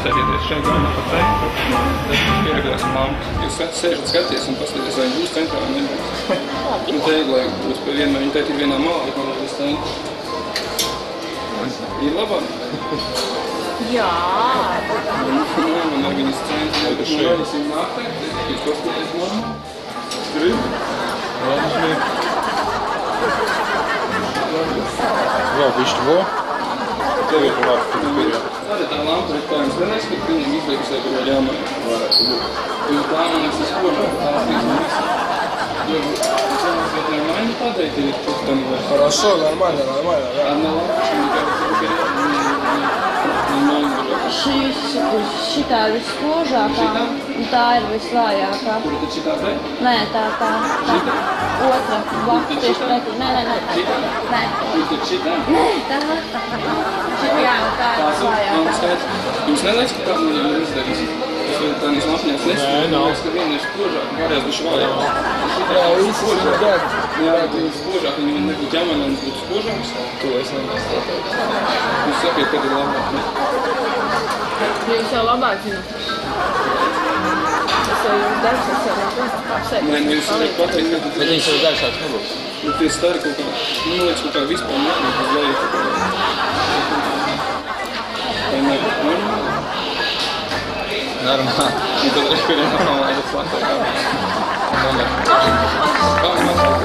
Sēdieties šeit galvenā pa centru. Tad pieragās mammas. Jūs sēžat skaties un paskaties, vai būs centrā vai nebūs. Un te, lai būs pie vienmēr, viņi teikt ir vienā malā, bet man būs centra. Ir labāk? Jā. Man ir viņas centra. Bet man viņas ir nāktē. Jūs paskaties normāli? Tur ir? Jā, bišķi vo. Tev ir labāk, ka tu pirjā. Tāda tā lampa ir tā, jums neneskatīt, ka viņam izliekas, vai tur vēl jāmēr. Varētu būt. Jo tā man es izkožāk, tās līdz un visu. Jo bet нормально падает или что-то там? Хорошо, нормально, нормально, да. А на лампочке, мне кажется, нормально уже. Šitā ir visložākā, un tā ir visvājākā. Kur tad šitā te? Nē, tā. Otra, blakus tieši pretī. Nē. Kur tad šitā? Nē, tā. Jā, tā ir visvājākā. Jums neliekas, ka tā man jau izdarīs? Tā nīs lapiņās nesaku. Nē, nav. Es, ka viena ir spožāka, pārējās bišķi vājāk. Jā, visi spožāk. Jā, ka viņi spožāk, viņi nebūtu jāmaina, un būtu spožāks. To es nemēstu. Jūs sakiet, kad ir labāk, ne? Jūs jau labāk zināt. Es jau jums darbs, es jau nezinu, kā šeit. Nē, jūs varat pateikt, ka Bet viņš jau garšāks nebūs. nu, tie stari kaut kā, man liekas, kaut kā vispār nekļūt uz leju. Vai nebūtu normāli? Normāli. Un tad rekurē normāli ir slatāk. Kā man slatāk?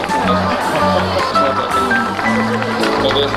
Paldies,